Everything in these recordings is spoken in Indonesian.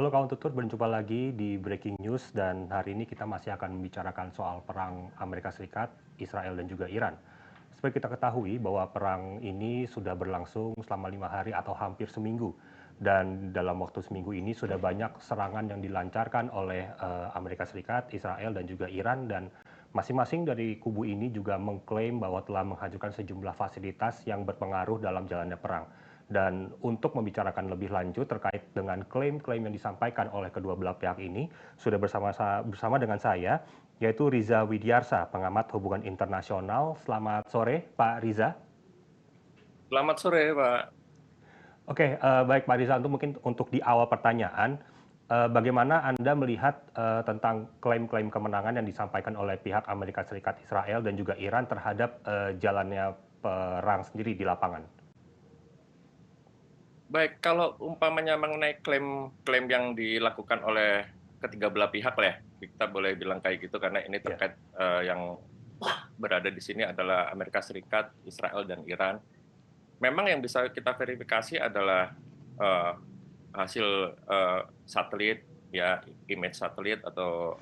Halo kawan tutur, berjumpa lagi di Breaking News dan hari ini kita masih akan membicarakan soal perang Amerika Serikat, Israel dan juga Iran. Seperti kita ketahui bahwa perang ini sudah berlangsung selama 5 hari atau hampir seminggu. Dan dalam waktu seminggu ini sudah banyak serangan yang dilancarkan oleh Amerika Serikat, Israel dan juga Iran, dan masing-masing dari kubu ini juga mengklaim bahwa telah menghancurkan sejumlah fasilitas yang berpengaruh dalam jalannya perang. Dan untuk membicarakan lebih lanjut terkait dengan klaim-klaim yang disampaikan oleh kedua belah pihak ini, sudah bersama dengan saya, yaitu Riza Widyarsa, pengamat hubungan internasional. Selamat sore, Pak Riza. Selamat sore, Pak. Oke, baik Pak Riza, untuk di awal pertanyaan, bagaimana Anda melihat tentang klaim-klaim kemenangan yang disampaikan oleh pihak Amerika Serikat, Israel, dan juga Iran terhadap jalannya perang sendiri di lapangan? Baik, kalau umpamanya mengenai klaim-klaim yang dilakukan oleh ketiga belah pihak lah ya, kita boleh bilang kayak gitu karena ini Ya. terkait yang berada di sini adalah Amerika Serikat, Israel, dan Iran. Memang yang bisa kita verifikasi adalah eh, hasil satelit, ya, image satelit atau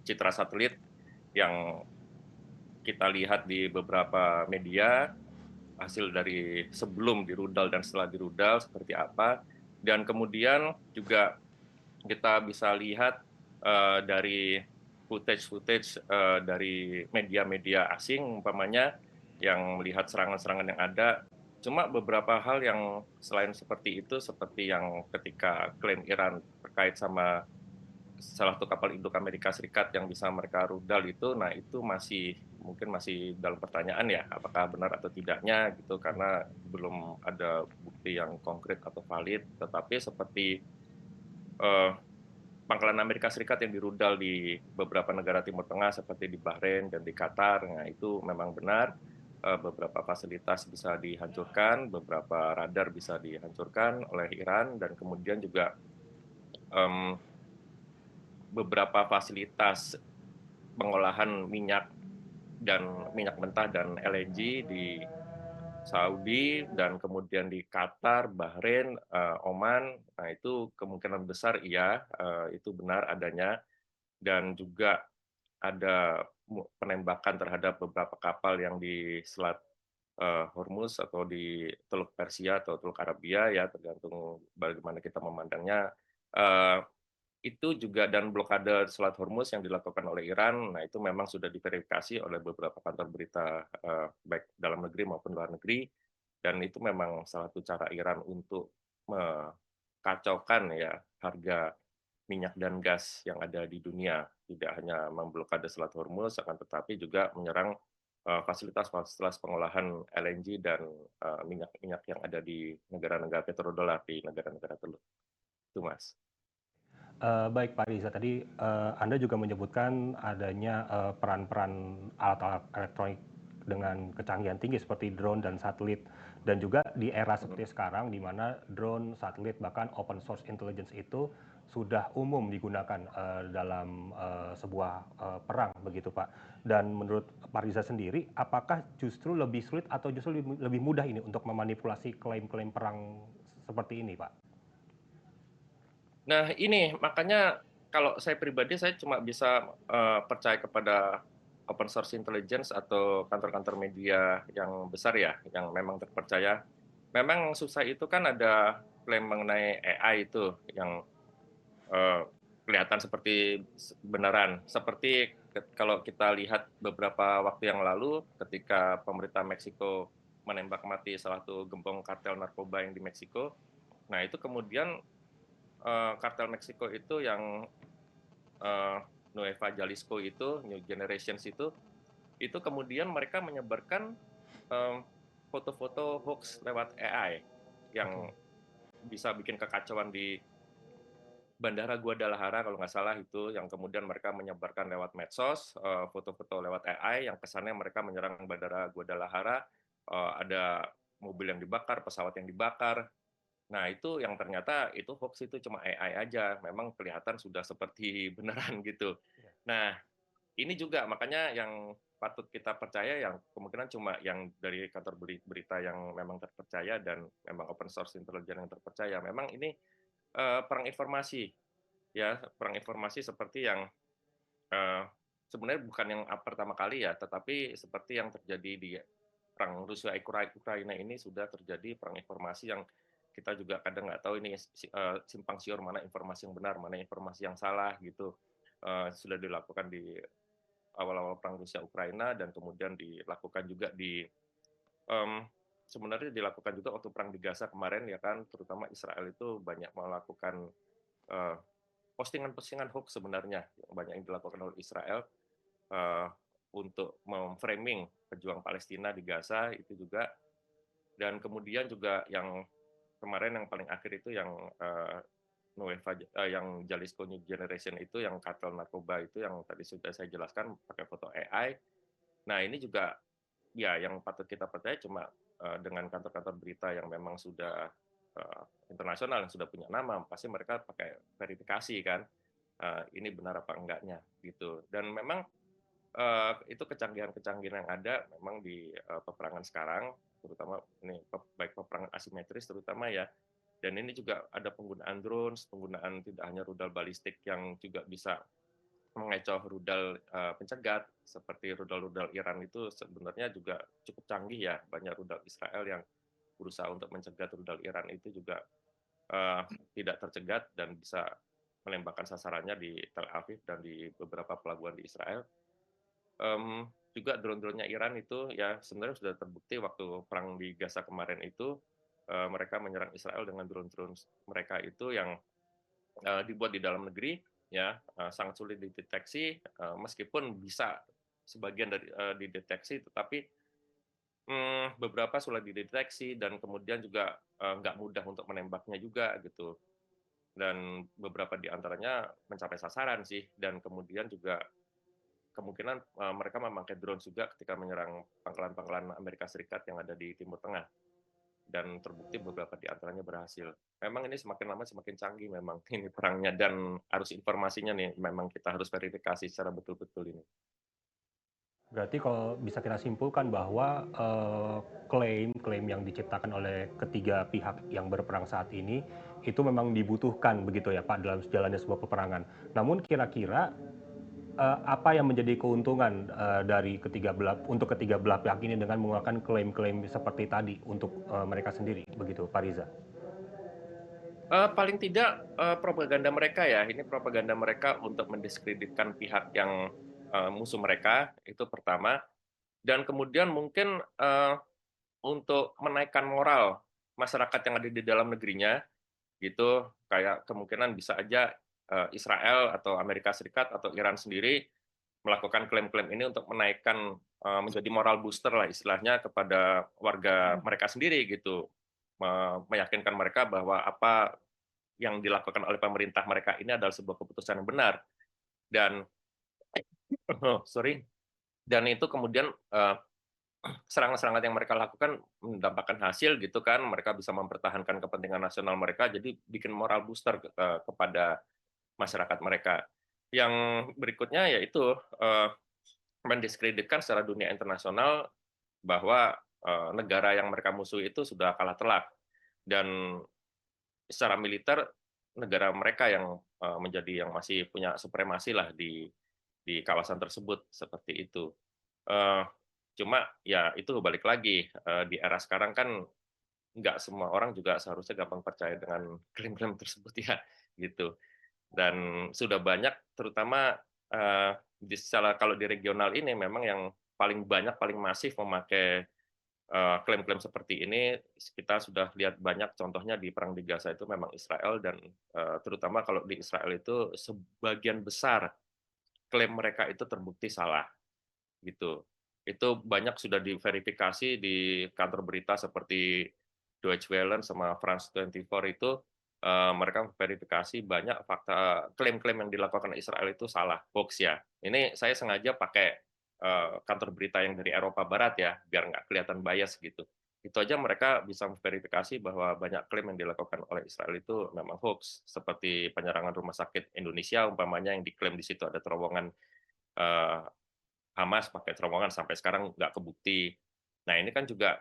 citra satelit yang kita lihat di beberapa media, hasil dari sebelum dirudal dan setelah dirudal seperti apa, dan kemudian juga kita bisa lihat dari footage dari media-media asing umpamanya yang melihat serangan-serangan yang ada. Cuma beberapa hal yang selain seperti itu, seperti yang ketika klaim Iran terkait sama salah satu kapal induk Amerika Serikat yang bisa mereka rudal itu, nah itu mungkin masih dalam pertanyaan ya, apakah benar atau tidaknya gitu, karena belum ada bukti yang konkret atau valid. Tetapi seperti eh, pangkalan Amerika Serikat yang dirudal di beberapa negara Timur Tengah seperti di Bahrain dan di Qatar, nah itu memang benar. Beberapa fasilitas bisa dihancurkan, beberapa radar bisa dihancurkan oleh Iran, dan kemudian juga em, beberapa fasilitas pengolahan minyak dan minyak mentah dan LNG di Saudi dan kemudian di Qatar, Bahrain, Oman. Nah, itu kemungkinan besar iya, itu benar adanya, dan juga ada penembakan terhadap beberapa kapal yang di Selat Hormuz atau di Teluk Persia atau Teluk Arabia, ya tergantung bagaimana kita memandangnya. Eh, itu juga, dan blokade Selat Hormuz yang dilakukan oleh Iran, nah itu memang sudah diverifikasi oleh beberapa kantor berita baik dalam negeri maupun luar negeri, dan itu memang salah satu cara Iran untuk mengacaukan ya harga minyak dan gas yang ada di dunia, tidak hanya memblokade Selat Hormuz, akan tetapi juga menyerang fasilitas-fasilitas pengolahan LNG dan minyak-minyak yang ada di negara-negara petrodolar di negara-negara teluk. Itu, Mas. Baik Pak Riza, tadi Anda juga menyebutkan adanya peran-peran alat-alat elektronik dengan kecanggihan tinggi seperti drone dan satelit, dan juga di era seperti sekarang di mana drone, satelit, bahkan open source intelligence itu sudah umum digunakan dalam sebuah perang begitu Pak. Dan menurut Pak Riza sendiri, apakah justru lebih sulit atau justru lebih mudah ini untuk memanipulasi klaim-klaim perang seperti ini Pak? Nah, ini makanya kalau saya pribadi, saya cuma bisa percaya kepada open source intelligence atau kantor-kantor media yang besar ya, yang memang terpercaya. Memang susah itu kan ada klaim mengenai AI itu yang eh, kelihatan seperti beneran. Seperti kalau kita lihat beberapa waktu yang lalu ketika pemerintah Meksiko menembak mati salah satu gembong kartel narkoba yang di Meksiko. Nah, itu kemudian kartel Meksiko itu yang uh, Nueva Jalisco itu, New Generations itu kemudian mereka menyebarkan foto-foto hoax lewat AI yang Oke. bisa bikin kekacauan di Bandara Guadalajara kalau nggak salah, itu yang kemudian mereka menyebarkan lewat medsos, foto-foto lewat AI yang kesannya mereka menyerang Bandara Guadalajara, ada mobil yang dibakar, pesawat yang dibakar. Nah, itu yang ternyata itu hoax, itu cuma AI aja, memang kelihatan sudah seperti beneran gitu. Ya. Nah, ini juga makanya yang patut kita percaya yang kemungkinan cuma yang dari kantor berita yang memang terpercaya dan memang open source intelligence yang terpercaya. Memang ini perang informasi. ya perang informasi seperti yang sebenarnya bukan yang pertama kali ya, tetapi seperti yang terjadi di perang Rusia Ukraina ini sudah terjadi perang informasi yang kita juga kadang nggak tahu ini simpang siur mana informasi yang benar, mana informasi yang salah gitu. Sudah dilakukan di awal-awal perang Rusia Ukraina dan kemudian dilakukan juga em, sebenarnya dilakukan juga waktu perang di Gaza kemarin ya kan, terutama Israel itu banyak melakukan eh, postingan-postingan hoax sebenarnya yang banyak yang dilakukan oleh Israel uh, untuk memframing pejuang Palestina di Gaza itu juga, dan kemudian juga yang kemarin yang paling akhir itu yang yang Jalisco New Generation itu yang kartel narkoba itu yang tadi sudah saya jelaskan pakai foto AI. Nah ini juga ya yang patut kita percaya cuma dengan kantor-kantor berita yang memang sudah internasional yang sudah punya nama, pasti mereka pakai verifikasi kan, ini benar apa enggaknya gitu. Dan memang itu kecanggihan-kecanggihan yang ada memang di peperangan sekarang, terutama ini baik peperangan asimetris terutama ya, dan ini juga ada penggunaan drones, penggunaan tidak hanya rudal balistik yang juga bisa mengecoh rudal pencegat, seperti rudal-rudal Iran itu sebenarnya juga cukup canggih ya, banyak rudal Israel yang berusaha untuk mencegat rudal Iran itu juga tidak tercegat dan bisa menembakkan sasarannya di Tel Aviv dan di beberapa pelabuhan di Israel. Juga drone-drone-nya Iran itu ya sebenarnya sudah terbukti waktu perang di Gaza kemarin itu mereka menyerang Israel dengan drone-drone mereka itu yang dibuat di dalam negeri ya, sangat sulit dideteksi, meskipun bisa sebagian dari dideteksi, tetapi beberapa sulit dideteksi dan kemudian juga nggak mudah untuk menembaknya juga gitu, dan beberapa di antaranya mencapai sasaran sih, dan kemudian juga kemungkinan mereka memakai drone juga ketika menyerang pangkalan-pangkalan Amerika Serikat yang ada di Timur Tengah, dan terbukti beberapa di antaranya berhasil. Memang ini semakin lama semakin canggih memang ini perangnya, dan arus informasinya nih memang kita harus verifikasi secara betul-betul ini. Berarti kalau bisa kita simpulkan bahwa klaim-klaim yang diciptakan oleh ketiga pihak yang berperang saat ini itu memang dibutuhkan begitu ya Pak dalam jalannya sebuah peperangan. Namun kira-kira apa yang menjadi keuntungan dari ketiga belah pihak ini dengan mengeluarkan klaim-klaim seperti tadi untuk mereka sendiri begitu Pak Riza? Paling tidak propaganda mereka ya, ini propaganda mereka untuk mendiskreditkan pihak yang musuh mereka, itu pertama. Dan kemudian mungkin untuk menaikkan moral masyarakat yang ada di dalam negerinya, gitu, kayak kemungkinan bisa aja Israel atau Amerika Serikat atau Iran sendiri melakukan klaim-klaim ini untuk menaikkan menjadi moral booster lah istilahnya kepada warga mereka sendiri gitu, meyakinkan mereka bahwa apa yang dilakukan oleh pemerintah mereka ini adalah sebuah keputusan yang benar, dan sorry, dan itu kemudian serangan-serangan yang mereka lakukan mendapatkan hasil gitu kan, mereka bisa mempertahankan kepentingan nasional mereka, jadi bikin moral booster kepada masyarakat mereka. Yang berikutnya yaitu mendiskreditkan secara dunia internasional bahwa negara yang mereka musuhi itu sudah kalah telak, dan secara militer negara mereka yang menjadi yang masih punya supremasi lah di kawasan tersebut seperti itu. Eh, Cuma ya itu balik lagi di era sekarang kan nggak semua orang juga seharusnya gampang percaya dengan klaim-klaim tersebut ya gitu. Dan sudah banyak terutama kalau di regional ini memang yang paling banyak paling masif memakai klaim-klaim seperti ini, kita sudah lihat banyak contohnya di perang di Gaza itu memang Israel, dan terutama kalau di Israel itu sebagian besar klaim mereka itu terbukti salah gitu. Itu banyak sudah diverifikasi di kantor berita seperti Deutsche Welle sama France 24 itu, mereka verifikasi banyak fakta klaim-klaim yang dilakukan Israel itu salah, hoax ya. Ini saya sengaja pakai kantor berita yang dari Eropa Barat ya, biar nggak kelihatan bias gitu. Itu aja mereka bisa verifikasi bahwa banyak klaim yang dilakukan oleh Israel itu memang hoax, seperti penyerangan rumah sakit Indonesia umpamanya yang diklaim di situ ada terowongan eh, Hamas pakai terowongan, sampai sekarang nggak kebukti. Nah ini kan juga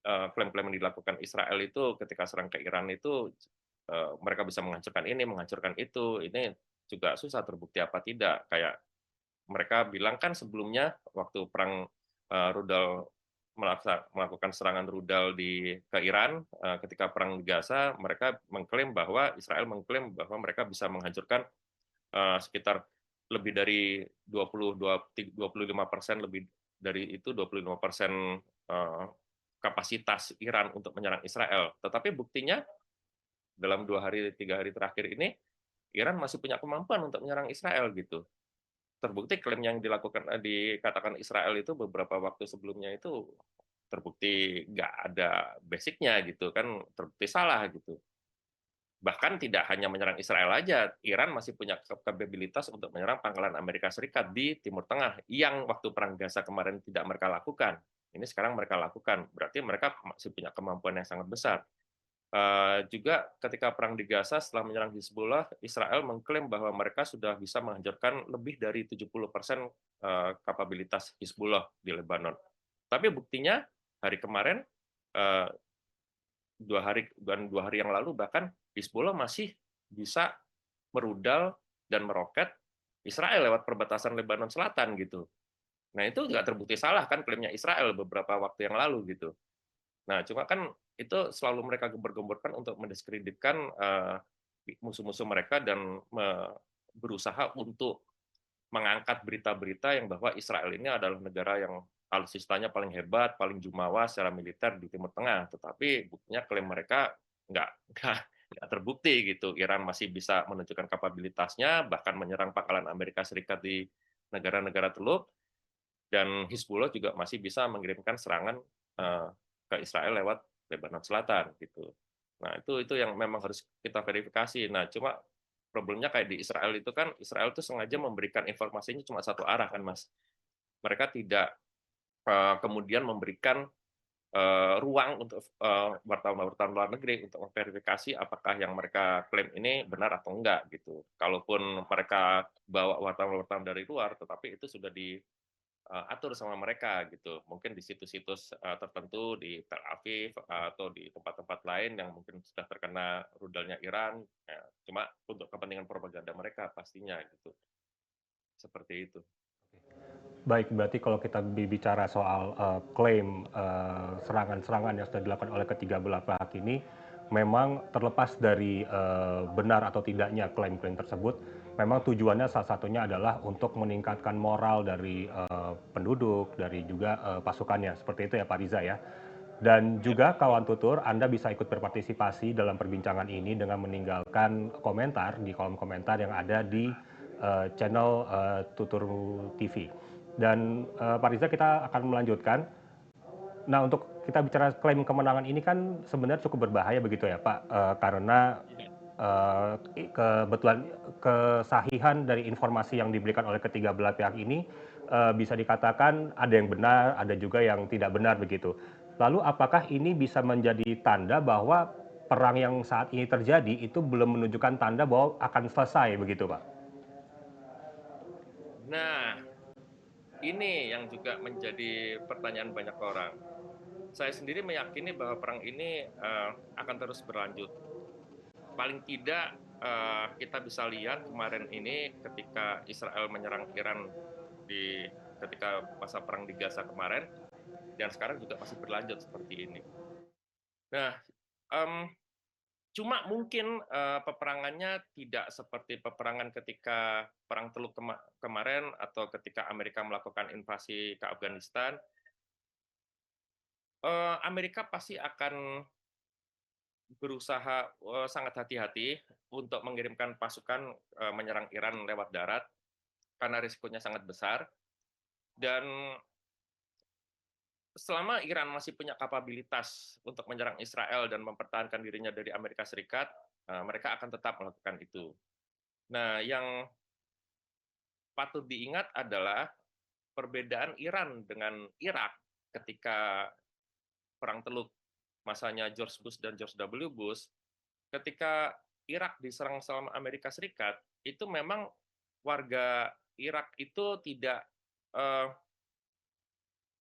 klaim-klaim yang dilakukan Israel itu ketika serang ke Iran itu mereka bisa menghancurkan ini, menghancurkan itu. Ini juga susah terbukti apa tidak. Kayak mereka bilang kan sebelumnya waktu perang rudal melakukan serangan rudal ke Iran ketika perang di Gaza, mereka mengklaim bahwa Israel mengklaim bahwa mereka bisa menghancurkan sekitar lebih dari 25% lebih dari itu 25% kapasitas Iran untuk menyerang Israel. Tetapi buktinya dalam 2 hari 3 hari terakhir ini Iran masih punya kemampuan untuk menyerang Israel gitu. Terbukti klaim yang dikatakan Israel itu beberapa waktu sebelumnya itu terbukti nggak ada basicnya gitu kan, terbukti salah gitu. Bahkan tidak hanya menyerang Israel aja, Iran masih punya kapabilitas untuk menyerang pangkalan Amerika Serikat di Timur Tengah yang waktu perang Gaza kemarin tidak mereka lakukan. Ini sekarang mereka lakukan, berarti mereka masih punya kemampuan yang sangat besar. Juga ketika perang di Gaza setelah menyerang Hizbullah, Israel mengklaim bahwa mereka sudah bisa menghancurkan lebih dari 70% kapabilitas Hizbullah di Lebanon. Tapi buktinya hari kemarin, 2 hari yang lalu bahkan Hizbullah masih bisa merudal dan meroket Israel lewat perbatasan Lebanon Selatan gitu. Nah itu nggak terbukti salah kan klaimnya Israel beberapa waktu yang lalu gitu. Nah cuma kan itu selalu mereka gembor-gemborkan untuk mendiskreditkan musuh-musuh mereka dan berusaha untuk mengangkat berita-berita yang bahwa Israel ini adalah negara yang alutsistanya paling hebat, paling jumawa secara militer di Timur Tengah. Tetapi buktinya klaim mereka nggak terbukti gitu. Iran masih bisa menunjukkan kapabilitasnya, bahkan menyerang pangkalan Amerika Serikat di negara-negara Teluk, dan Hizbullah juga masih bisa mengirimkan serangan ke Israel lewat Lebanon Selatan gitu. Nah itu yang memang harus kita verifikasi. Nah cuma problemnya kayak di Israel itu kan, Israel itu sengaja memberikan informasinya cuma satu arah kan Mas. Mereka tidak kemudian memberikan ruang untuk wartawan-wartawan luar negeri untuk memverifikasi apakah yang mereka klaim ini benar atau enggak gitu. Kalaupun mereka bawa wartawan-wartawan dari luar, tetapi itu sudah diatur sama mereka gitu. Mungkin di situs-situs tertentu di Tel Aviv atau di tempat-tempat lain yang mungkin sudah terkena rudalnya Iran, ya, cuma untuk kepentingan propaganda mereka pastinya gitu. Seperti itu. Baik, berarti kalau kita bicara soal klaim serangan-serangan yang sudah dilakukan oleh ketiga belah pihak ini, memang terlepas dari benar atau tidaknya klaim-klaim tersebut, memang tujuannya salah satunya adalah untuk meningkatkan moral dari penduduk, dari juga pasukannya. Seperti itu ya Pak Riza ya. Dan Ya. juga kawan tutur, Anda bisa ikut berpartisipasi dalam perbincangan ini dengan meninggalkan komentar di kolom komentar yang ada di channel Tutur TV. Dan Pak Riza, kita akan melanjutkan. Nah, untuk kita bicara klaim kemenangan ini kan sebenarnya cukup berbahaya begitu ya Pak, karena kebetulan kesahihan dari informasi yang diberikan oleh ketiga belah pihak ini bisa dikatakan ada yang benar, ada juga yang tidak benar begitu. Lalu apakah ini bisa menjadi tanda bahwa perang yang saat ini terjadi itu belum menunjukkan tanda bahwa akan selesai begitu Pak? Nah, ini yang juga menjadi pertanyaan banyak orang. Saya sendiri meyakini bahwa perang ini akan terus berlanjut. Paling tidak kita bisa lihat kemarin ini ketika Israel menyerang Iran ketika masa perang di Gaza kemarin, dan sekarang juga masih berlanjut seperti ini. Nah, cuma mungkin peperangannya tidak seperti peperangan ketika perang Teluk kemarin atau ketika Amerika melakukan invasi ke Afghanistan. Amerika pasti akan berusaha sangat hati-hati untuk mengirimkan pasukan menyerang Iran lewat darat karena risikonya sangat besar. Dan selama Iran masih punya kapabilitas untuk menyerang Israel dan mempertahankan dirinya dari Amerika Serikat, mereka akan tetap melakukan itu. Nah, yang patut diingat adalah perbedaan Iran dengan Irak ketika Perang Teluk masanya George Bush dan George W. Bush. Ketika Irak diserang sama Amerika Serikat, itu memang warga Irak itu tidak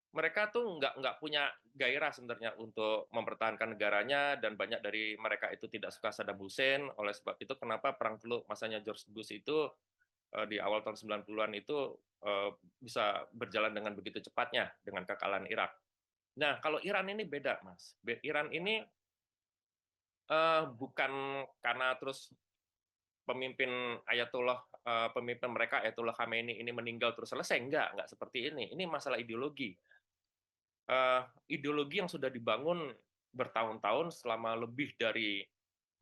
mereka tuh nggak punya gairah sebenarnya untuk mempertahankan negaranya, dan banyak dari mereka itu tidak suka Saddam Hussein. Oleh sebab itu kenapa perang Teluk masanya George Bush itu di awal tahun 90-an itu bisa berjalan dengan begitu cepatnya dengan kekalahan Irak. Nah, kalau Iran ini beda, Mas. Iran ini bukan karena terus pemimpin mereka Ayatollah Khamenei ini meninggal terus selesai, enggak seperti ini. Ini masalah ideologi. Ideologi yang sudah dibangun bertahun-tahun, selama lebih dari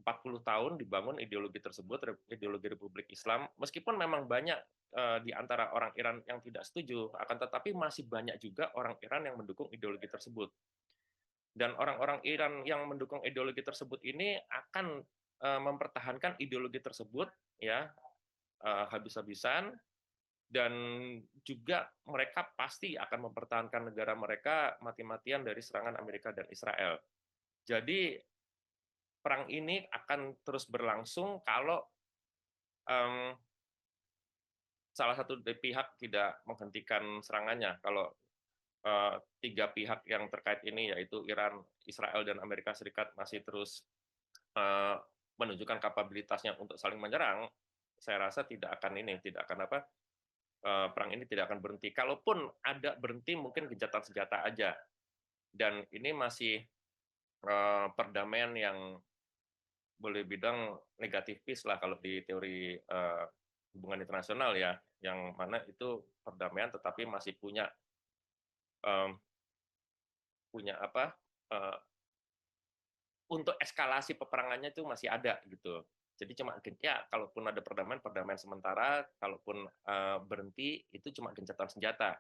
40 tahun dibangun ideologi tersebut, ideologi Republik Islam. Meskipun memang banyak di antara orang Iran yang tidak setuju, akan tetapi masih banyak juga orang Iran yang mendukung ideologi tersebut. Dan orang-orang Iran yang mendukung ideologi tersebut ini akan mempertahankan ideologi tersebut ya habis-habisan, dan juga mereka pasti akan mempertahankan negara mereka mati-matian dari serangan Amerika dan Israel. Jadi perang ini akan terus berlangsung kalau um, salah satu dari pihak tidak menghentikan serangannya. Kalau tiga pihak yang terkait ini, yaitu Iran, Israel, dan Amerika Serikat masih terus menunjukkan kapabilitasnya untuk saling menyerang, saya rasa tidak akan perang ini tidak akan berhenti. Kalaupun ada berhenti, mungkin gencatan senjata aja. Dan ini masih perdamaian yang boleh bilang negatifis lah kalau di teori hubungan internasional ya, yang mana itu perdamaian tetapi masih punya apa untuk eskalasi peperangannya itu masih ada gitu. Jadi cuma ya kalaupun ada perdamaian sementara, kalaupun berhenti itu cuma gencatan senjata.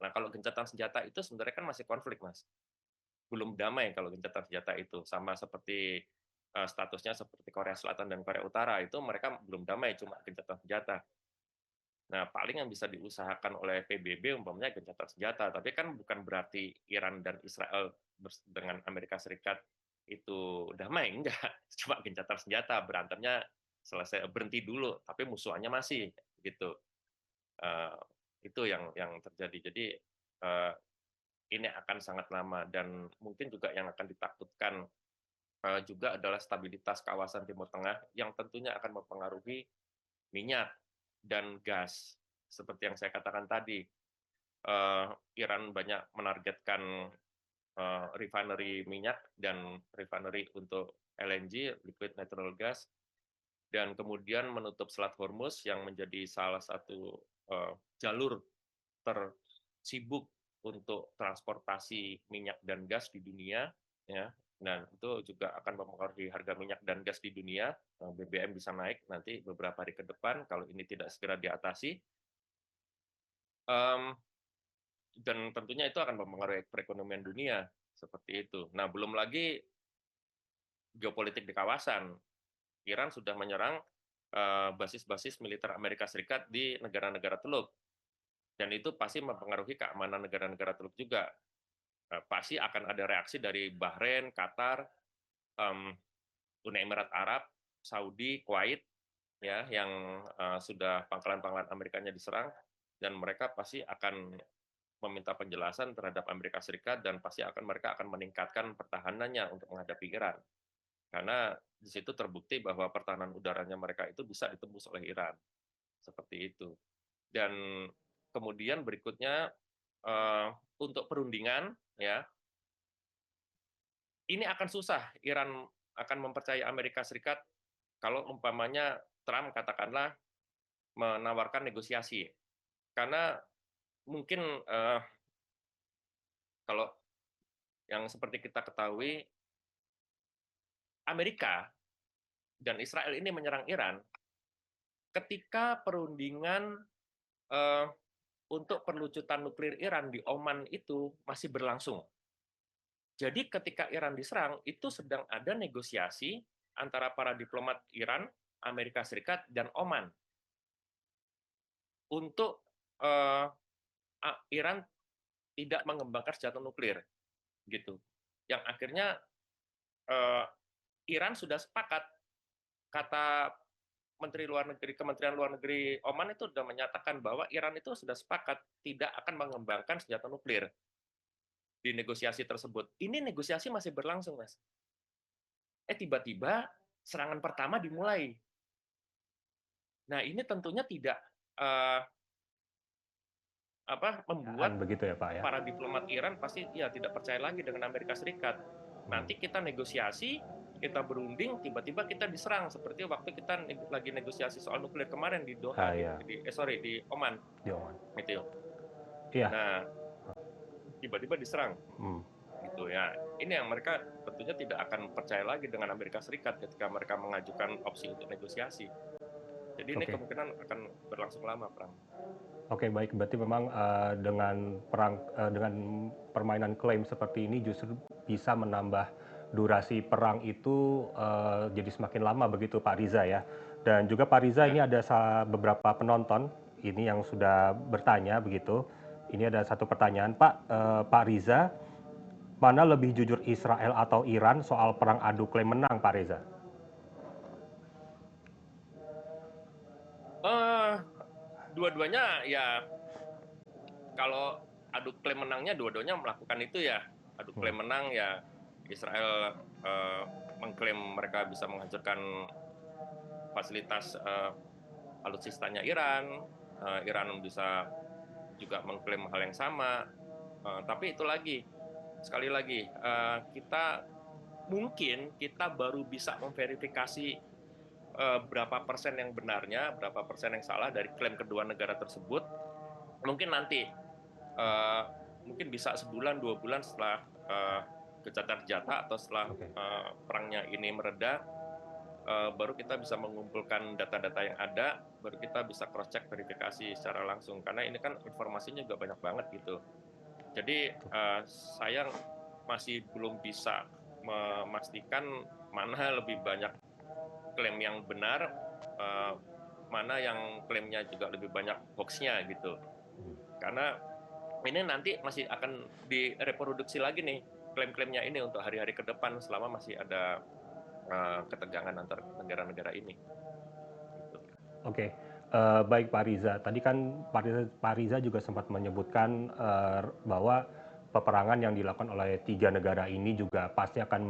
Nah, kalau gencatan senjata itu sebenarnya kan masih konflik, Mas. Belum damai kalau gencatan senjata itu, sama seperti statusnya seperti Korea Selatan dan Korea Utara, itu mereka belum damai, cuma gencatan senjata. Nah, paling yang bisa diusahakan oleh PBB umpamanya gencatan senjata, tapi kan bukan berarti Iran dan Israel dengan Amerika Serikat itu damai, enggak. Cuma gencatan senjata, berantemnya selesai, berhenti dulu, tapi musuhannya masih gitu. Uh, itu yang terjadi. Jadi ini akan sangat lama, dan mungkin juga yang akan ditakutkan juga adalah stabilitas kawasan Timur Tengah yang tentunya akan mempengaruhi minyak dan gas. Seperti yang saya katakan tadi, Iran banyak menargetkan refinery minyak dan refinery untuk LNG, liquid natural gas, dan kemudian menutup Selat Hormuz yang menjadi salah satu jalur tersibuk untuk transportasi minyak dan gas di dunia, ya. Nah, itu juga akan mempengaruhi harga minyak dan gas di dunia. BBM bisa naik nanti beberapa hari ke depan kalau ini tidak segera diatasi. Dan tentunya itu akan mempengaruhi perekonomian dunia seperti itu. Nah, belum lagi geopolitik di kawasan. Iran sudah menyerang basis-basis militer Amerika Serikat di negara-negara Teluk, dan itu pasti mempengaruhi keamanan negara-negara Teluk juga. Pasti akan ada reaksi dari Bahrain, Qatar, Uni Emirat Arab, Saudi, Kuwait, ya, yang sudah pangkalan-pangkalan Amerikanya diserang, dan mereka pasti akan meminta penjelasan terhadap Amerika Serikat, dan pasti mereka akan meningkatkan pertahanannya untuk menghadapi Iran. Karena di situ terbukti bahwa pertahanan udaranya mereka itu bisa ditembus oleh Iran. Seperti itu. Dan kemudian berikutnya untuk perundingan, ya, ini akan susah. Iran akan mempercayai Amerika Serikat kalau umpamanya Trump katakanlah menawarkan negosiasi. Karena mungkin kalau yang seperti kita ketahui, Amerika dan Israel ini menyerang Iran ketika perundingan untuk perlucutan nuklir Iran di Oman itu masih berlangsung. Jadi ketika Iran diserang, itu sedang ada negosiasi antara para diplomat Iran, Amerika Serikat, dan Oman untuk Iran tidak mengembangkan senjata nuklir, gitu. Yang akhirnya Iran sudah sepakat, kata Kementerian Luar Negeri Oman itu sudah menyatakan bahwa Iran itu sudah sepakat tidak akan mengembangkan senjata nuklir. di negosiasi tersebut. Ini negosiasi masih berlangsung, Mas. Tiba-tiba serangan pertama dimulai. Nah, ini tentunya tidak membuat Begitu ya Pak ya? para diplomat Iran pasti ya tidak percaya lagi dengan Amerika Serikat. Hmm. Nanti kita negosiasi, kita berunding, tiba-tiba kita diserang seperti waktu kita lagi negosiasi soal nuklir kemarin di Doha, Ya. di Oman, Di Oman. gitu. Iya. Nah, tiba-tiba diserang, Hmm. gitu ya. Ini yang mereka tentunya tidak akan percaya lagi dengan Amerika Serikat ketika mereka mengajukan opsi untuk negosiasi. Jadi ini Oke. kemungkinan akan berlangsung lama perang. Oke, baik. Berarti memang dengan permainan klaim seperti ini justru bisa menambah durasi perang itu jadi semakin lama begitu Pak Riza ya. Dan juga Pak Riza, Ya. ini ada beberapa penonton ini yang sudah bertanya begitu. Ini ada satu pertanyaan, Pak Riza, mana lebih jujur, Israel atau Iran soal perang adu klaim menang, Pak Riza? Dua-duanya ya, kalau adu klaim menangnya dua-duanya melakukan itu ya. Adu klaim menang ya, Israel mengklaim mereka bisa menghancurkan fasilitas alutsistanya Iran, Iran bisa juga mengklaim hal yang sama. Tapi itu lagi, sekali lagi, mungkin kita baru bisa memverifikasi berapa persen yang benarnya, berapa persen yang salah dari klaim kedua negara tersebut. Mungkin nanti, mungkin bisa sebulan, 2 bulan setelah gencatan senjata atau setelah perangnya ini mereda, baru kita bisa mengumpulkan data-data yang ada, baru kita bisa cross-check verifikasi secara langsung. Karena ini kan informasinya juga banyak banget gitu. Jadi saya masih belum bisa memastikan mana lebih banyak klaim yang benar, mana yang klaimnya juga lebih banyak hoax-nya gitu. Karena ini nanti masih akan direproduksi lagi nih klaim-klaimnya ini untuk hari-hari ke depan selama masih ada ketegangan antar negara-negara ini. Gitu. Oke, baik Pak Riza. Tadi kan Pak Riza juga sempat menyebutkan bahwa peperangan yang dilakukan oleh 3 negara ini juga pasti akan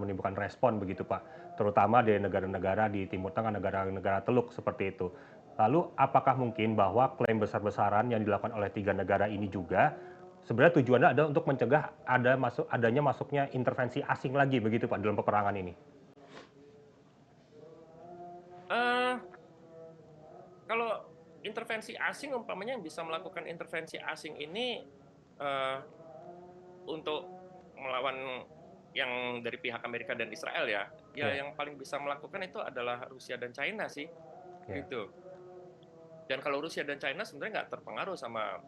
menimbulkan respon begitu Pak, terutama di negara-negara di Timur Tengah, negara-negara Teluk seperti itu. Lalu apakah mungkin bahwa klaim besar-besaran yang dilakukan oleh 3 negara ini juga sebenarnya tujuannya adalah untuk mencegah adanya masuknya intervensi asing lagi begitu Pak dalam peperangan ini? Kalau intervensi asing, umpamanya yang bisa melakukan intervensi asing ini untuk melawan yang dari pihak Amerika dan Israel ya, Ya. yang paling bisa melakukan itu adalah Rusia dan China sih, Ya. gitu. Dan kalau Rusia dan China sebenarnya nggak terpengaruh sama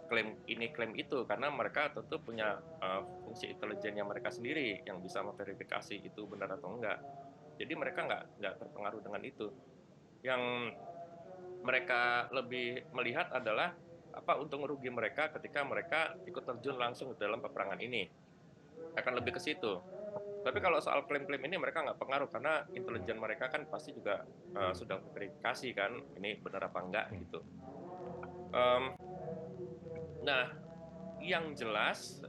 klaim ini klaim itu, karena mereka tentu punya fungsi intelijennya mereka sendiri yang bisa memverifikasi itu benar atau enggak. Jadi mereka nggak terpengaruh dengan itu. Yang mereka lebih melihat adalah apa untung rugi mereka ketika mereka ikut terjun langsung dalam peperangan ini. Akan lebih ke situ. Tapi kalau soal klaim-klaim ini mereka nggak pengaruh karena intelijen mereka kan pasti juga sudah verifikasi kan ini benar apa enggak gitu. Nah, yang jelas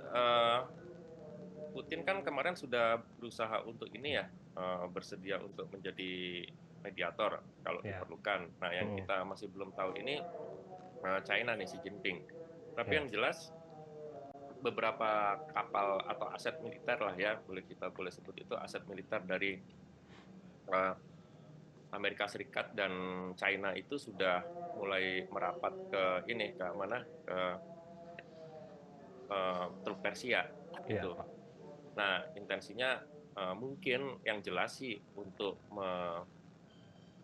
Putin kan kemarin sudah berusaha untuk ini ya, bersedia untuk menjadi mediator kalau Ya. diperlukan. Nah, yang kita masih belum tahu ini China nih, Xi Jinping. Tapi Ya. yang jelas beberapa kapal atau aset militer lah ya, kita boleh sebut itu aset militer dari Amerika Serikat dan China itu sudah mulai merapat ke ini, ke mana, ke Teluk Persia Iya, gitu. Pak. Nah, intensinya mungkin yang jelas sih untuk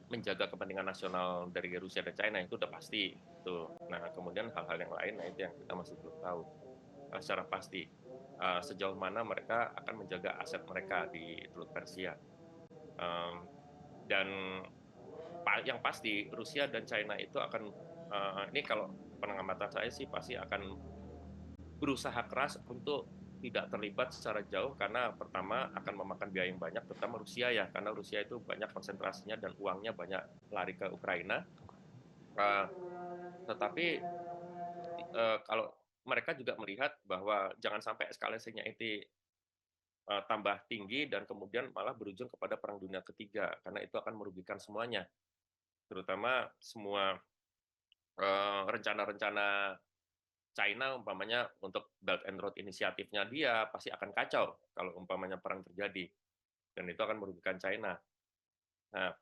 menjaga kepentingan nasional dari Rusia dan China itu udah pasti. Tuh. Nah, kemudian hal-hal yang lain, nah itu yang kita masih belum tahu secara pasti. Sejauh mana mereka akan menjaga aset mereka di Teluk Persia. Dan yang pasti Rusia dan China itu akan, ini kalau pengamatan saya sih pasti akan berusaha keras untuk tidak terlibat secara jauh karena pertama akan memakan biaya yang banyak, terutama Rusia ya, karena Rusia itu banyak konsentrasinya dan uangnya banyak lari ke Ukraina. Tetapi kalau mereka mereka juga melihat bahwa jangan sampai eskalasinya itu tambah tinggi dan kemudian malah berujung kepada Perang Dunia Ketiga, karena itu akan merugikan semuanya, terutama semua rencana-rencana China umpamanya untuk Belt and Road inisiatifnya dia pasti akan kacau kalau umpamanya perang terjadi, dan itu akan merugikan China. Nah,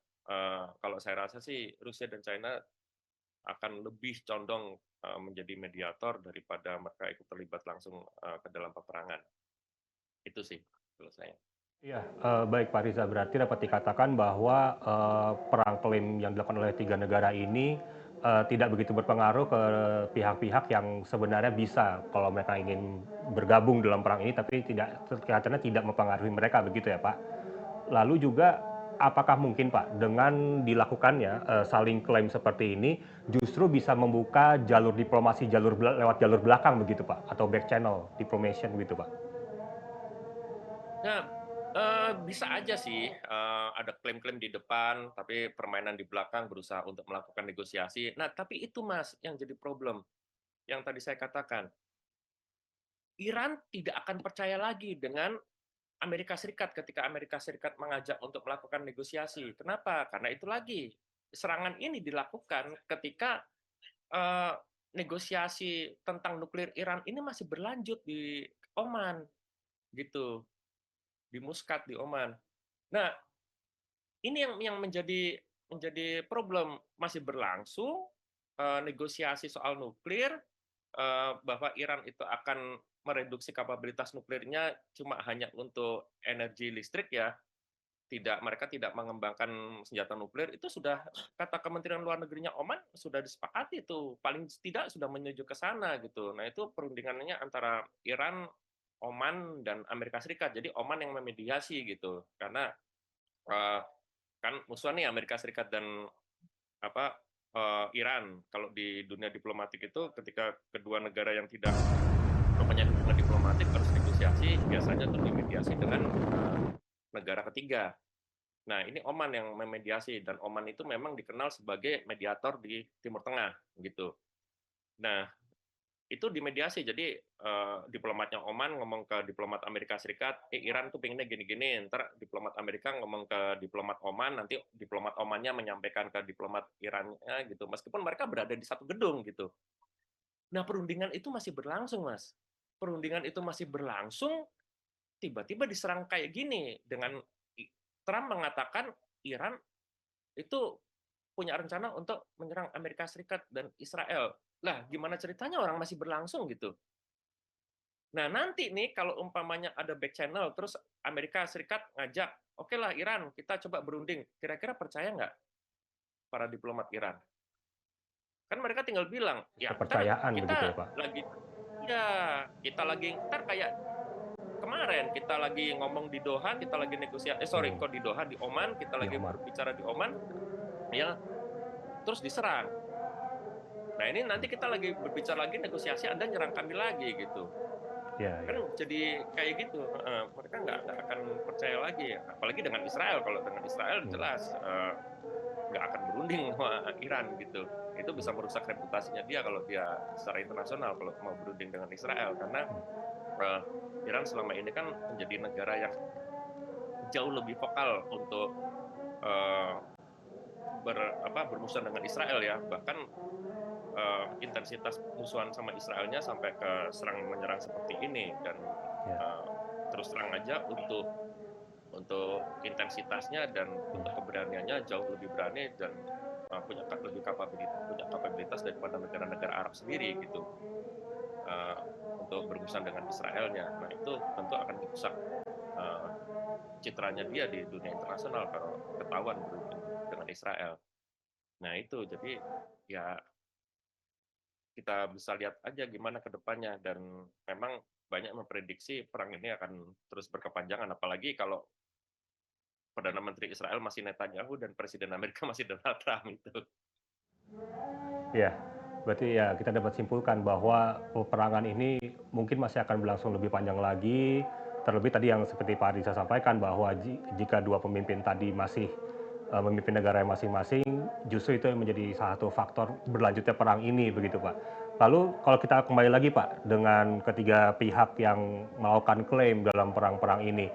kalau saya rasa sih Rusia dan China akan lebih condong menjadi mediator daripada mereka ikut terlibat langsung ke dalam peperangan. Itu sih kalau saya. Iya, baik Pak Riza, berarti dapat dikatakan bahwa perang klaim yang dilakukan oleh tiga negara ini tidak begitu berpengaruh ke pihak-pihak yang sebenarnya bisa kalau mereka ingin bergabung dalam perang ini, tapi kelihatannya tidak mempengaruhi mereka, begitu ya Pak. Lalu juga apakah mungkin Pak dengan dilakukannya saling klaim seperti ini justru bisa membuka jalur diplomasi lewat jalur belakang begitu Pak, atau back channel diplomation begitu Pak? Nah, bisa aja sih ada klaim-klaim di depan, tapi permainan di belakang berusaha untuk melakukan negosiasi. Nah, tapi itu Mas yang jadi problem. Yang tadi saya katakan, Iran tidak akan percaya lagi dengan Amerika Serikat ketika Amerika Serikat mengajak untuk melakukan negosiasi. Kenapa? Karena itu lagi, serangan ini dilakukan ketika eh, negosiasi tentang nuklir Iran ini masih berlanjut di Oman, gitu, di Muscat di Oman. Nah, ini yang menjadi problem, masih berlangsung negosiasi soal nuklir, bahwa Iran itu akan mereduksi kapabilitas nuklirnya cuma hanya untuk energi listrik ya, mereka tidak mengembangkan senjata nuklir, itu sudah kata Kementerian Luar Negerinya Oman sudah disepakati itu, paling tidak sudah menuju ke sana gitu. Nah, itu perundingannya antara Iran, Oman dan Amerika Serikat. Jadi Oman yang memediasi gitu. Karena eh, kan musuhan nih Amerika Serikat dan apa Iran. Kalau di dunia diplomatik itu ketika kedua negara yang tidak mempunyai hubungan diplomatik harus negosiasi, biasanya itu dimediasi dengan negara ketiga. Nah, ini Oman yang memediasi, dan Oman itu memang dikenal sebagai mediator di Timur Tengah gitu. Nah, itu dimediasi, jadi diplomatnya Oman ngomong ke diplomat Amerika Serikat, Iran tuh pengennya gini-gini, ntar diplomat Amerika ngomong ke diplomat Oman, nanti diplomat Omannya menyampaikan ke diplomat Irannya gitu, meskipun mereka berada di satu gedung gitu. Nah, perundingan itu masih berlangsung, Mas. Perundingan itu masih berlangsung, tiba-tiba diserang kayak gini, dengan Trump mengatakan Iran itu punya rencana untuk menyerang Amerika Serikat dan Israel. Lah, gimana ceritanya orang masih berlangsung gitu? Nah, nanti nih kalau umpamanya ada back channel, terus Amerika Serikat ngajak, oke lah Iran, kita coba berunding. Kira-kira percaya nggak para diplomat Iran? Kan mereka tinggal bilang, ya ntar Kepercayaan begitu ya kita Pak? lagi, ya kita lagi, ntar kayak kemarin kita lagi ngomong di Doha, kita lagi negosiasi, sorry, Hmm, kok di Doha, di Oman, kita di lagi Oman. berbicara di Oman, ya terus diserang. Nah, ini nanti kita lagi berbicara lagi negosiasi, Anda nyerang kami lagi gitu. Ya, Kan ya. jadi kayak gitu. Mereka nggak akan percaya lagi. Apalagi dengan Israel. Kalau dengan Israel Hmm, jelas nggak akan berunding sama Iran gitu. Itu bisa merusak reputasinya dia kalau dia secara internasional kalau mau berunding dengan Israel. Karena eh, Iran selama ini kan menjadi negara yang jauh lebih vokal untuk eh, bermusuhan dengan Israel ya. Bahkan intensitas musuhan sama Israelnya sampai ke serang menyerang seperti ini, dan ya. uh, terus terang aja untuk intensitasnya dan untuk Hmm. keberaniannya jauh lebih berani dan punya kapabilitas daripada negara-negara Arab sendiri gitu, uh, untuk berurusan dengan Israelnya. Nah, itu tentu akan merusak uh, citranya dia di dunia internasional kalau ketahuan berunding dengan Israel. Nah, itu jadi ya kita bisa lihat aja gimana ke depannya, dan memang banyak memprediksi perang ini akan terus berkepanjangan, apalagi kalau Perdana Menteri Israel masih Netanyahu dan Presiden Amerika masih Donald Trump itu. Ya, berarti ya kita dapat simpulkan bahwa peperangan ini mungkin masih akan berlangsung lebih panjang lagi. Terlebih tadi yang seperti Pak Riza sampaikan bahwa jika dua pemimpin tadi masih memimpin negara yang masing-masing, justru itu yang menjadi salah satu faktor berlanjutnya perang ini, begitu Pak. Lalu kalau kita kembali lagi Pak, dengan ketiga pihak yang melakukan klaim dalam perang-perang ini,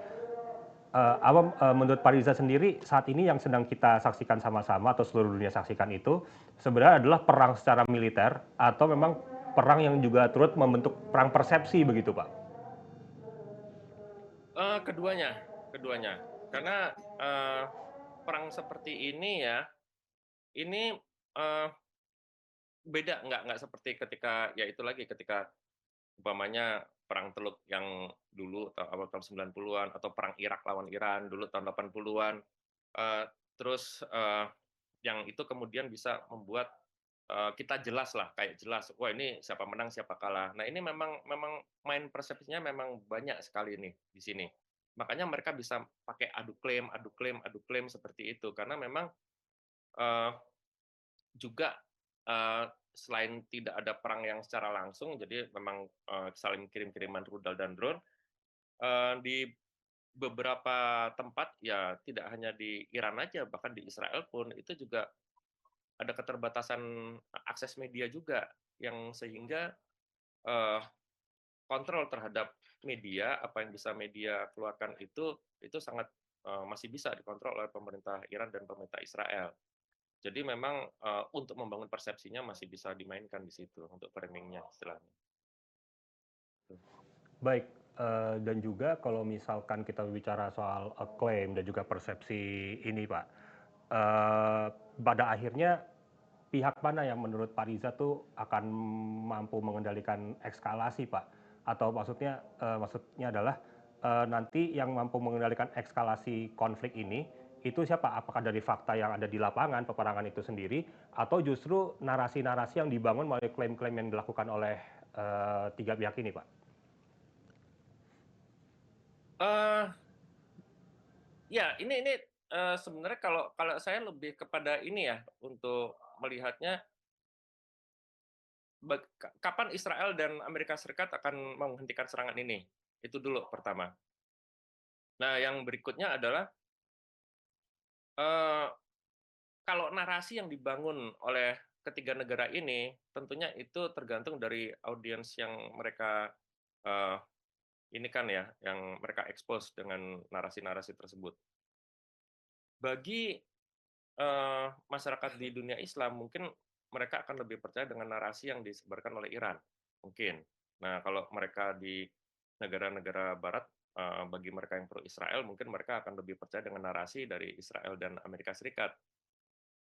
menurut Pak Riza sendiri saat ini yang sedang kita saksikan sama-sama atau seluruh dunia saksikan itu sebenarnya adalah perang secara militer atau memang perang yang juga turut membentuk perang persepsi begitu Pak? Keduanya, keduanya. Karena perang seperti ini ya, ini beda, nggak seperti ketika ya itu lagi ketika umpamanya perang Teluk yang dulu awal tahun 90-an atau perang Irak lawan Iran dulu tahun 80-an. Eee, terus, yang itu kemudian bisa membuat, kita jelas lah, kayak jelas, wah ini siapa menang, siapa kalah. Nah ini memang memang main persepsinya memang banyak sekali nih di sini. Makanya mereka bisa pakai adu klaim adu klaim adu klaim seperti itu, karena memang, eee, juga, selain tidak ada perang yang secara langsung, jadi memang, saling kirim-kiriman rudal dan drone, di beberapa tempat, ya tidak hanya di Iran aja, bahkan di Israel pun itu juga ada keterbatasan akses media juga, yang sehingga, eee, kontrol terhadap media, apa yang bisa media keluarkan itu sangat, masih bisa dikontrol oleh pemerintah Iran dan pemerintah Israel. Jadi memang, untuk membangun persepsinya masih bisa dimainkan di situ, untuk framing-nya istilahnya. Baik, dan juga kalau misalkan kita bicara soal klaim dan juga persepsi ini Pak, eee, pada akhirnya pihak mana yang menurut Pak Riza tuh akan mampu mengendalikan eskalasi Pak? Atau maksudnya adalah, nanti yang mampu mengendalikan eskalasi konflik ini, itu siapa? Apakah dari fakta yang ada di lapangan, peperangan itu sendiri, atau justru narasi-narasi yang dibangun melalui klaim-klaim yang dilakukan oleh, tiga pihak ini Pak? Eee, ya ini, sebenarnya kalau kalau saya lebih kepada ini ya, untuk melihatnya kapan Israel dan Amerika Serikat akan menghentikan serangan ini? Itu dulu pertama. Nah, yang berikutnya adalah, eee, kalau narasi yang dibangun oleh ketiga negara ini, tentunya itu tergantung dari audiens yang mereka, eee, ini kan ya, yang mereka expose dengan narasi-narasi tersebut. Bagi, masyarakat di dunia Islam, mungkin mereka akan lebih percaya dengan narasi yang disebarkan oleh Iran, mungkin. Nah, kalau mereka di negara-negara barat, bagi mereka yang pro Israel, mungkin mereka akan lebih percaya dengan narasi dari Israel dan Amerika Serikat.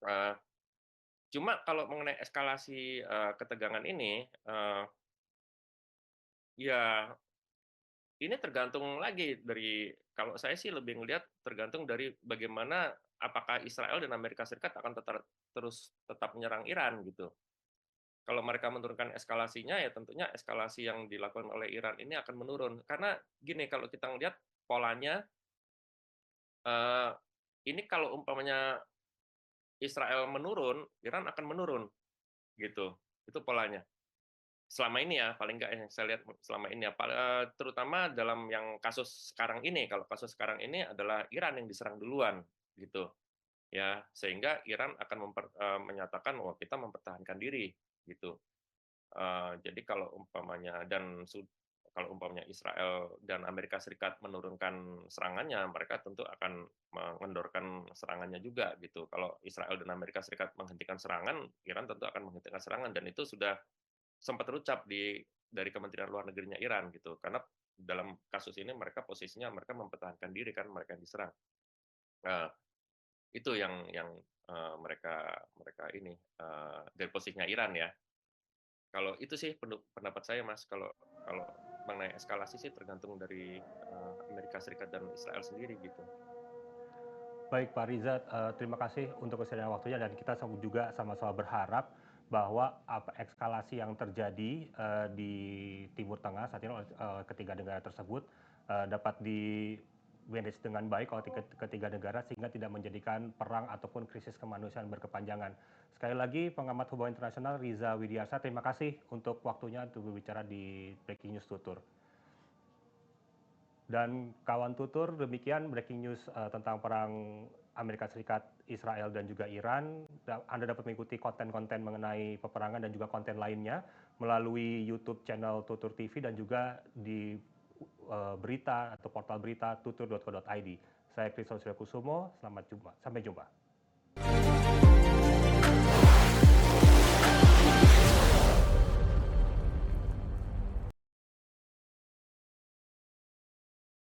Eee, cuma kalau mengenai eskalasi, ketegangan ini, ya ini tergantung lagi dari, kalau saya sih lebih ngelihat tergantung dari bagaimana, apakah Israel dan Amerika Serikat akan tetap menyerang Iran gitu. Kalau mereka menurunkan eskalasinya, ya tentunya eskalasi yang dilakukan oleh Iran ini akan menurun. Karena gini, kalau kita ngelihat polanya, eee, ini kalau umpamanya Israel menurun, Iran akan menurun, gitu. Itu polanya. Selama ini ya, paling nggak yang saya lihat selama ini ya, terutama dalam yang kasus sekarang ini. Kalau kasus sekarang ini adalah Iran yang diserang duluan, gitu. Ya, sehingga Iran akan menyatakan, "Wah, kita mempertahankan diri," gitu. Jadi kalau umpamanya Israel dan Amerika Serikat menurunkan serangannya, mereka tentu akan mengendorkan serangannya juga gitu. Kalau Israel dan Amerika Serikat menghentikan serangan, Iran tentu akan menghentikan serangan, dan itu sudah sempat terucap dari Kementerian Luar Negerinya Iran gitu. Karena dalam kasus ini posisinya mereka mempertahankan diri kan, mereka yang diserang. Nah, itu yang mereka mereka ini, dari posisinya Iran ya. Kalau itu sih pendapat saya, Mas, kalau kalau mengenai eskalasi sih tergantung dari, Amerika Serikat dan Israel sendiri gitu. Baik Pak Riza, terima kasih untuk kesediaan waktunya dan kita juga sama-sama berharap bahwa eskalasi yang terjadi di Timur Tengah saat ini oleh ketiga negara tersebut dapat di-manage dengan baik oleh ketiga negara sehingga tidak menjadikan perang ataupun krisis kemanusiaan berkepanjangan. Sekali lagi pengamat hubungan internasional Riza Widiarsa, terima kasih untuk waktunya untuk berbicara di Breaking News Tutur. Dan kawan tutur, demikian breaking news tentang perang Amerika Serikat, Israel, dan juga Iran. Anda dapat mengikuti konten-konten mengenai peperangan dan juga konten lainnya melalui YouTube channel Tutur TV dan juga di berita atau portal berita tutur.co.id. Saya Kriston Suryakusumo, selamat jumpa. Sampai jumpa.